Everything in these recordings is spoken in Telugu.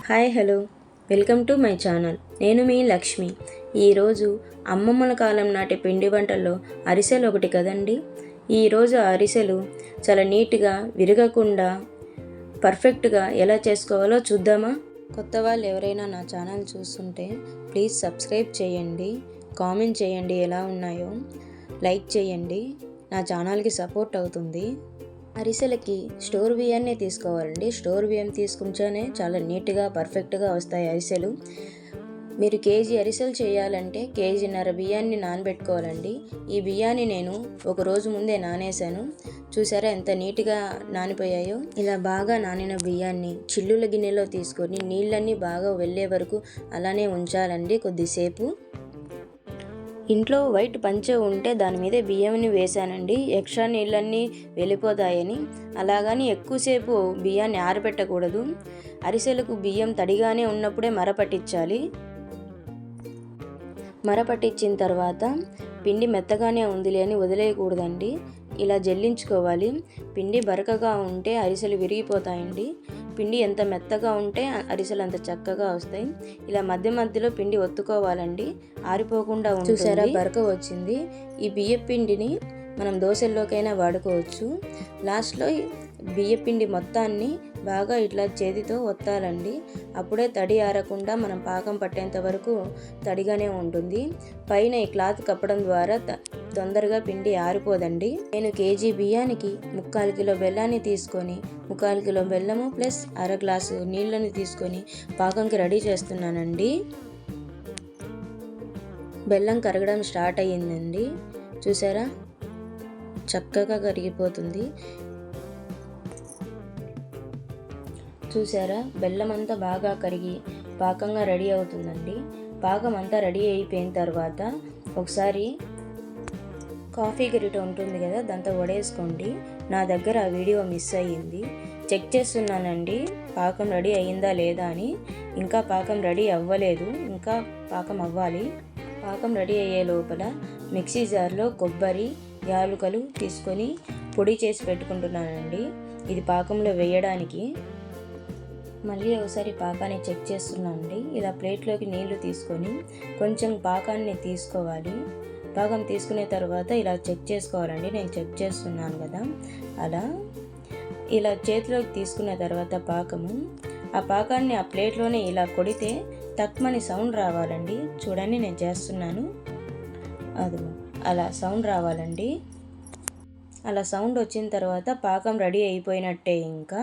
Hi hello welcome to my channel. నేను మీ లక్ష్మి. ఈరోజు అమ్మమ్మల కాలం నాటి పిండి వంటల్లో అరిసెలు ఒకటి కదండి. ఈరోజు అరిసెలు చాలా నీట్గా విరగకుండా పర్ఫెక్ట్గా ఎలా చేసుకోవాలో చూద్దామా? కొత్త వాళ్ళు ఎవరైనా నా ఛానల్ చూస్తుంటే ప్లీజ్ సబ్స్క్రైబ్ చేయండి, కామెంట్ చేయండి ఎలా ఉన్నాయో, లైక్ చేయండి, నా ఛానల్కి సపోర్ట్ అవుతుంది. అరిసెలకి స్టోర్ బియ్యాన్నే తీసుకోవాలండి. స్టోర్ బియ్యం తీసుకుంటేనే చాలా నీట్గా పర్ఫెక్ట్గా వస్తాయి అరిసెలు. మీరు కేజీ అరిసెలు చేయాలంటే కేజీన్నర బియ్యాన్ని నానబెట్టుకోవాలండి. ఈ బియ్యాన్ని నేను ఒక రోజు ముందే నానేసాను. చూసారా ఎంత నీట్గా నానిపోయాయో. ఇలా బాగా నానిన బియ్యాన్ని చిల్లుల గిన్నెలో తీసుకొని నీళ్ళన్నీ బాగా వెళ్ళే వరకు అలానే ఉంచాలండి కొద్దిసేపు. ఇంట్లో వైట్ పంచె ఉంటే దాని మీద బియ్యంని వేసానండి, ఎక్స్ట్రా నీళ్ళన్నీ వెళ్ళిపోతాయని. అలాగని ఎక్కువసేపు బియ్యాన్ని ఆరబెట్టకూడదు. అరిసెలకు బియ్యం తడిగానే ఉన్నప్పుడే మరపట్టించాలి. మరపట్టించిన తర్వాత పిండి మెత్తగానే ఉందిలే అని వదిలేయకూడదండి. ఇలా జల్లించుకోవాలి. పిండి బరకగా ఉంటే అరిసెలు విరిగిపోతాయండి. పిండి ఎంత మెత్తగా ఉంటే అరిసెలు అంత చక్కగా వస్తాయి. ఇలా మధ్య మధ్యలో పిండి ఒత్తుకోవాలండి, ఆరిపోకుండా ఉంటుంది. చూసారా బరక వచ్చింది. ఈ బియ్యం పిండిని మనం దోశల్లోకైనా వాడుకోవచ్చు. లాస్ట్లో బియ్యం పిండి మొత్తాన్ని బాగా ఇట్లా చేతితో ఒత్తాలండి. అప్పుడే తడి ఆరకుండా మనం పాకం పట్టేంత వరకు తడిగానే ఉంటుంది. పైన ఈ క్లాత్ కప్పడం ద్వారా తొందరగా పిండి ఆరిపోదండి. నేను కేజీ బియ్యానికి 3/4 కిలో బెల్లాన్ని తీసుకొని 3/4 కిలో బెల్లము ప్లస్ అర గ్లాసు నీళ్ళని తీసుకొని పాకంకి రెడీ చేస్తున్నానండి. బెల్లం కరగడం స్టార్ట్ అయ్యిందండి. చూసారా చక్కగా కరిగిపోతుంది. చూసారా బెల్లం అంతా బాగా కరిగి పాకంగా రెడీ అవుతుందండి. పాకం అంతా రెడీ అయిపోయిన తర్వాత ఒకసారి కాఫీ గరిట ఉంటుంది కదా, దాంతో వడేసుకోండి. నా దగ్గర ఆ వీడియో మిస్ అయ్యింది. చెక్ చేస్తున్నానండి పాకం రెడీ అయ్యిందా లేదా అని. ఇంకా పాకం రెడీ అవ్వలేదు, ఇంకా పాకం అవ్వాలి. పాకం రెడీ అయ్యే లోపల మిక్సీ జార్లో కొబ్బరి, యాలుకలు తీసుకొని పొడి చేసి పెట్టుకుంటున్నానండి. ఇది పాకంలో వేయడానికి. మళ్ళీ ఒకసారి పాకాన్ని చెక్ చేస్తున్నానండి. ఇలా ప్లేట్లోకి నీళ్లు తీసుకొని కొంచెం పాకాన్ని తీసుకోవాలి. పాకం తీసుకునే తర్వాత ఇలా చెక్ చేసుకోవాలండి. నేను చెక్ చేస్తున్నాను కదా అలా. ఇలా చేతిలోకి తీసుకున్న తర్వాత పాకము, ఆ పాకాన్ని ఆ ప్లేట్లోనే ఇలా కొడితే తక్కువని సౌండ్ రావాలండి. చూడండి నేను చేస్తున్నాను, అది అలా సౌండ్ రావాలండి. అలా సౌండ్ వచ్చిన తర్వాత పాకం రెడీ అయిపోయినట్టే. ఇంకా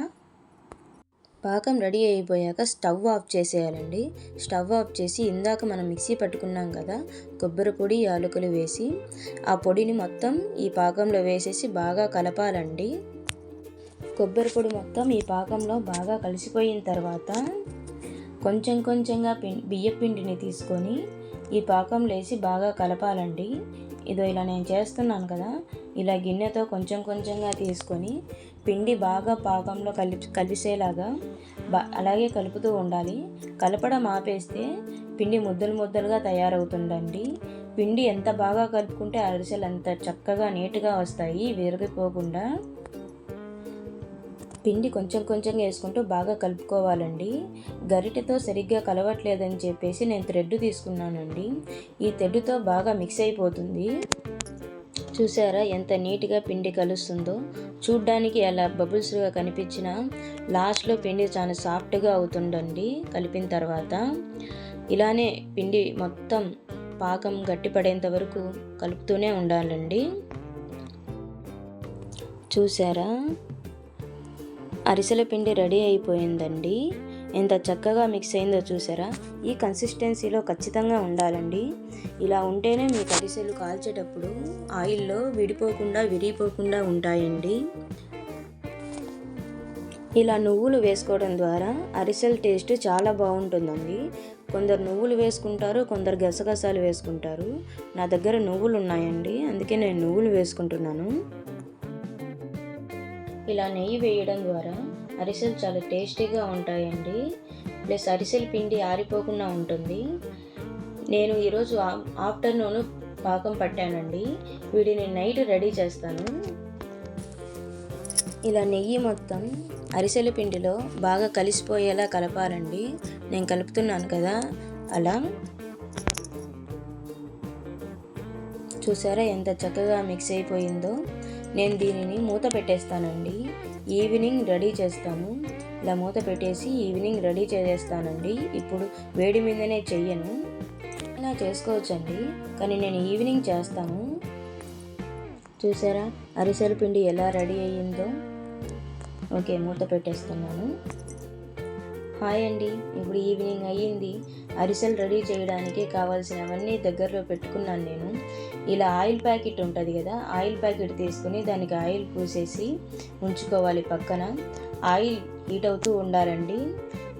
పాకం రెడీ అయిపోయాక స్టవ్ ఆఫ్ చేసేయాలండి. స్టవ్ ఆఫ్ చేసి ఇందాక మనం మిక్సీ పట్టుకున్నాం కదా కొబ్బరి పొడి, యాలకులు వేసి ఆ పొడిని మొత్తం ఈ పాకంలో వేసేసి బాగా కలపాలండి. కొబ్బరి పొడి మొత్తం ఈ పాకంలో బాగా కలిసిపోయిన తర్వాత కొంచెం కొంచెంగా బియ్యం పిండిని తీసుకొని ఈ పాకంలో వేసి బాగా కలపాలండి. ఇదో ఇలా నేను చేస్తున్నాను కదా, ఇలా గిన్నెతో కొంచెం కొంచెంగా తీసుకొని పిండి బాగా పాకంలో కలిసేలాగా అలాగే కలుపుతూ ఉండాలి. కలపడం ఆపేస్తే పిండి ముద్దలు ముద్దలుగా తయారవుతుందండి. పిండి ఎంత బాగా కలుపుకుంటే అరిసెలు అంత చక్కగా నీట్గా వస్తాయి, విరిగిపోకుండా. పిండి కొంచెం కొంచెం వేసుకుంటూ బాగా కలుపుకోవాలండి. గరిటెతో సరిగ్గా కలవట్లేదని చెప్పేసి నేను థ్రెడ్ తీసుకున్నానండి. ఈ థ్రెడ్తో బాగా మిక్స్ అయిపోతుంది. చూసారా ఎంత నీట్గా పిండి కలుస్తుందో. చూడ్డానికి అలా బబుల్స్గా కనిపించిన లాస్ట్లో పిండి చాలా సాఫ్ట్గా అవుతుందండి కలిపిన తర్వాత. ఇలానే పిండి మొత్తం పాకం గట్టిపడేంత వరకు కలుపుతూనే ఉండాలండి. చూసారా అరిసెల పిండి రెడీ అయిపోయిందండి. ఎంత చక్కగా మిక్స్ అయిందో చూసారా. ఈ కన్సిస్టెన్సీలో ఖచ్చితంగా ఉండాలండి. ఇలా ఉంటేనే మీకు అరిసెలు కాల్చేటప్పుడు ఆయిల్లో విరిగిపోకుండా ఉంటాయండి. ఇలా నువ్వులు వేసుకోవడం ద్వారా అరిసెల టేస్ట్ చాలా బాగుంటుందండి. కొందరు నువ్వులు వేసుకుంటారు, కొందరు గసగసాలు వేసుకుంటారు. నా దగ్గర నువ్వులు ఉన్నాయండి, అందుకే నేను నువ్వులు వేసుకుంటున్నాను. ఇలా నెయ్యి వేయడం ద్వారా అరిసెలు చాలా టేస్టీగా ఉంటాయండి. ప్లస్ అరిసెల పిండి ఆరిపోకుండా ఉంటుంది. నేను ఈరోజు ఆఫ్టర్నూన్ పాకం పట్టానండి. వీటిని నైట్ రెడీ చేస్తాను. ఇలా నెయ్యి మొత్తం అరిసెల పిండిలో బాగా కలిసిపోయేలా కలపాలండి. నేను కలుపుతున్నాను కదా అలా. చూసారా ఎంత చక్కగా మిక్స్ అయిపోయిందో. నేను దీనిని మూత పెట్టేస్తానండి. ఈవినింగ్ రెడీ చేస్తాను. ఇలా మూత పెట్టేసి ఈవినింగ్ రెడీ చేసేస్తానండి. ఇప్పుడు వేడి మీదనే చెయ్యను. ఇలా చేసుకోవచ్చండి, కానీ నేను ఈవినింగ్ చేస్తాను. చూసారా అరిసెల పిండి ఎలా రెడీ అయ్యిందో. ఓకే, మూత పెట్టేస్తున్నాను. హాయ్ అండి, ఇప్పుడు ఈవినింగ్ అయ్యింది. అరిసెలు రెడీ చేయడానికి కావాల్సినవన్నీ దగ్గరలో పెట్టుకున్నాను నేను. ఇలా ఆయిల్ ప్యాకెట్ ఉంటుంది కదా, ఆయిల్ ప్యాకెట్ తీసుకుని దానికి ఆయిల్ పూసేసి ఉంచుకోవాలి పక్కన. ఆయిల్ హీట్ అవుతూ ఉండాలండి.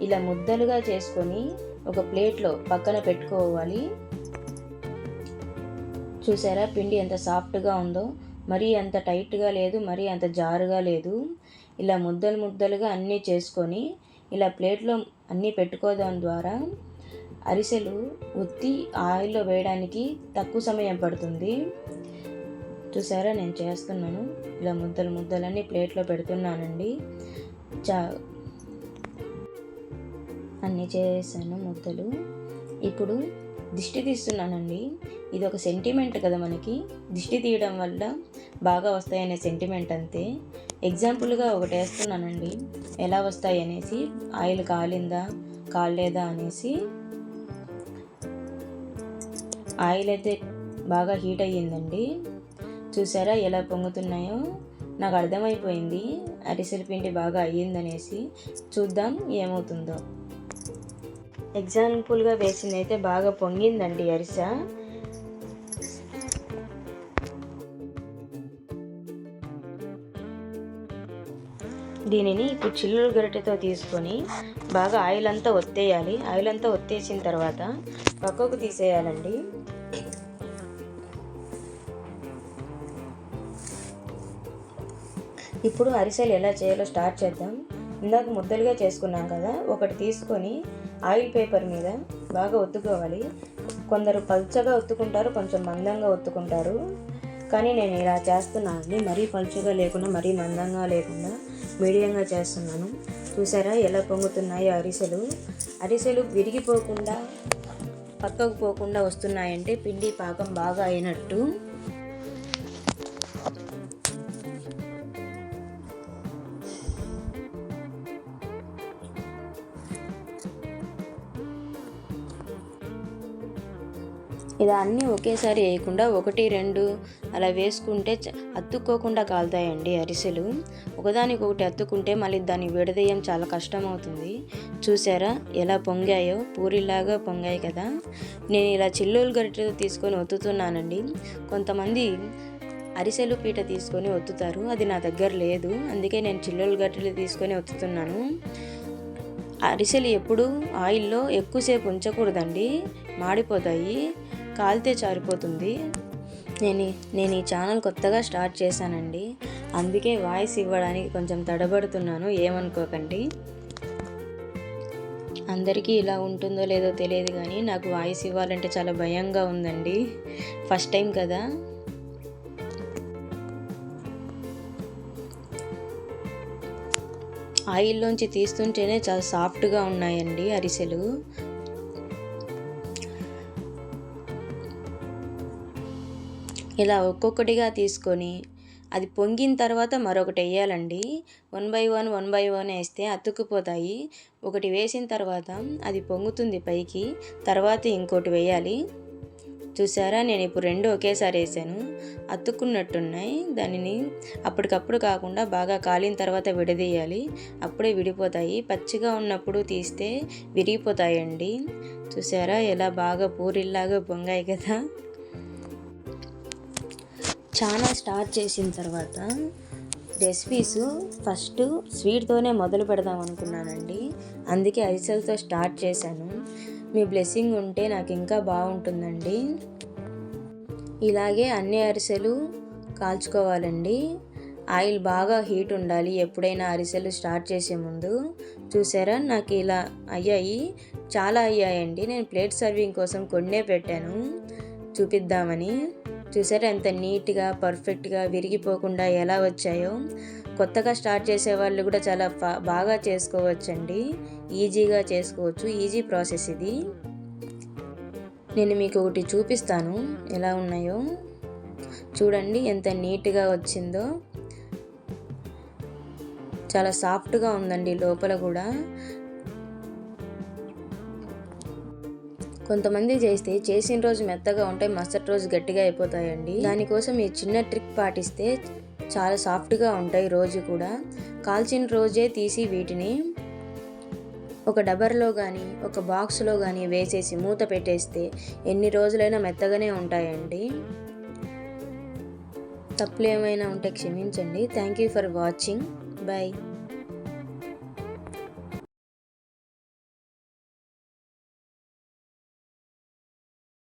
ఇలా ముద్దలుగా చేసుకొని ఒక ప్లేట్లో పక్కన పెట్టుకోవాలి. చూసారా పిండి ఎంత సాఫ్ట్గా ఉందో. మరీ అంత టైట్గా లేదు, మరీ అంత జారుగా లేదు. ఇలా ముద్దలు ముద్దలుగా అన్నీ చేసుకొని ఇలా ప్లేట్లో అన్నీ పెట్టుకోవడం ద్వారా అరిసెలు ఒత్తి ఆయిల్లో వేయడానికి తక్కువ సమయం పడుతుంది. చూసారా నేను చేస్తున్నాను. ఇలా ముద్దలు ముద్దలన్నీ ప్లేట్లో పెడుతున్నానండి. అన్నీ చేసాను ముద్దలు. ఇప్పుడు దిష్టి తీస్తున్నానండి. ఇది ఒక సెంటిమెంట్ కదా మనకి. దిష్టి తీయడం వల్ల బాగా వస్తాయనే సెంటిమెంట్ అంతే. ఎగ్జాంపుల్గా ఒకటి వేస్తున్నానండి, ఎలా వస్తాయి అనేసి. ఆయిల్ కాలిందా కాలేదా అనేసి. ఆయిల్ అయితే బాగా హీట్ అయ్యిందండి. చూసారా ఎలా పొంగుతున్నాయో. నాకు అర్థమైపోయింది అరిసెల పిండి బాగా అయ్యిందనేసి. చూద్దాం ఏమవుతుందో. ఎగ్జాంపుల్గా వేసింది అయితే బాగా పొంగిందండి అరిసె. దీనిని ఇప్పుడు చిల్లుల గరిటెతో తీసుకొని బాగా ఆయిల్ అంతా ఒత్తేయాలి. ఆయిల్ అంతా ఒత్తేసిన తర్వాత పక్కకు తీసేయాలండి. ఇప్పుడు అరిసెలు ఎలా చేయాలో స్టార్ట్ చేద్దాం. ఇందాక ముద్దలుగా చేసుకున్నాం కదా, ఒకటి తీసుకొని ఆయిల్ పేపర్ మీద బాగా ఒత్తుకోవాలి. కొందరు పల్చగా ఒత్తుకుంటారు, కొంచెం మందంగా ఒత్తుకుంటారు. కానీ నేను ఇలా చేస్తున్నానండి, మరీ పల్చగా లేకుండా మరీ మందంగా లేకుండా మీడియంగా చేస్తున్నాను. చూసారా ఎలా పొంగుతున్నాయో అరిసెలు. అరిసెలు విరిగిపోకుండా పక్కకు పోకుండా వస్తున్నాయంటే పిండి పాకం బాగా అయినట్టు. ఇలా అన్నీ ఒకేసారి వేయకుండా ఒకటి రెండు అలా వేసుకుంటే అతుక్కోకుండా కాలుతాయండి అరిసెలు. ఒకదానికొకటి అతుక్కుంటే మళ్ళీ దాన్ని విడదీయడం చాలా కష్టం అవుతుంది. చూసారా ఎలా పొంగాయో, పూరిలాగా పొంగాయి కదా. నేను ఇలా చిల్లులు గరిటెలు తీసుకొని ఒత్తుతున్నానండి. కొంతమంది అరిసెలు పీట తీసుకొని ఒత్తుతారు, అది నా దగ్గర లేదు. అందుకే నేను చిల్లులు గరిటెలు తీసుకొని ఒత్తుతున్నాను. అరిసెలు ఎప్పుడు ఆయిల్లో ఎక్కువసేపు ఉంచకూడదండి, మాడిపోతాయి, కాలితే చారిపోతుంది. నేను ఈ ఛానల్ కొత్తగా స్టార్ట్ చేశానండి, అందుకే వాయిస్ ఇవ్వడానికి కొంచెం తడబడుతున్నాను, ఏమనుకోకండి. అందరికీ ఇలా ఉంటుందో లేదో తెలియదు కానీ నాకు వాయిస్ ఇవ్వాలంటే చాలా భయంగా ఉందండి. ఫస్ట్ టైం కదా. ఆయిల్లోంచి తీస్తుంటేనే చాలా సాఫ్ట్గా ఉన్నాయండి అరిసెలు. ఇలా ఒక్కొక్కటిగా తీసుకొని అది పొంగిన తర్వాత మరొకటి వేయాలండి. 1 by 1 వేస్తే అతుక్కుపోతాయి. ఒకటి వేసిన తర్వాత అది పొంగుతుంది పైకి, తర్వాత ఇంకోటి వేయాలి. చూసారా నేను ఇప్పుడు రెండు ఒకేసారి వేసాను, అతుక్కున్నట్టున్నాయి. దానిని అప్పటికప్పుడు కాకుండా బాగా కాలిన తర్వాత విడదీయాలి, అప్పుడే విడిపోతాయి. పచ్చిగా ఉన్నప్పుడు తీస్తే విరిగిపోతాయండి. చూసారా ఎలా బాగా పూరిల్లాగా పొంగాయి కదా. ఛానల్ స్టార్ట్ చేసిన తర్వాత రెసిపీస్ ఫస్ట్ స్వీట్తోనే మొదలు పెడదాం అనుకున్నానండి, అందుకే అరిసెలతో స్టార్ట్ చేశాను. మీ బ్లెస్సింగ్ ఉంటే నాకు ఇంకా బాగుంటుందండి. ఇలాగే అన్ని అరిసెలు కాల్చుకోవాలండి. ఆయిల్ బాగా హీట్ ఉండాలి ఎప్పుడైనా అరిసెలు స్టార్ట్ చేసే ముందు. చూసారా నాకు ఇలా అయ్యాయి, చాలా అయ్యాయండి. నేను ప్లేట్ సర్వింగ్ కోసం కొన్నే పెట్టాను చూపిద్దామని. చూసారా ఎంత నీట్గా పర్ఫెక్ట్గా విరిగిపోకుండా ఎలా వచ్చాయో. కొత్తగా స్టార్ట్ చేసే వాళ్ళు కూడా చాలా బాగా చేసుకోవచ్చండి, ఈజీగా చేసుకోవచ్చు. ఈజీ ప్రాసెస్ ఇది. నేను మీకు ఒకటి చూపిస్తాను ఎలా ఉన్నాయో. చూడండి ఎంత నీట్గా వచ్చిందో. చాలా సాఫ్ట్గా ఉందండి లోపల కూడా. కొంతమంది చేసిన రోజు మెత్తగా ఉంటాయి, మరుసటి రోజు గట్టిగా అయిపోతాయండి. దానికోసం ఈ చిన్న ట్రిక్ పాటిస్తే చాలా సాఫ్ట్గా ఉంటాయి రోజు కూడా. కాల్చిన రోజే తీసి వీటిని ఒక డబర్లో కానీ ఒక బాక్స్లో కానీ వేసేసి మూత పెట్టేస్తే ఎన్ని రోజులైనా మెత్తగానే ఉంటాయండి. తప్పులు ఏమైనా ఉంటే క్షమించండి. Thank you for watching. Bye.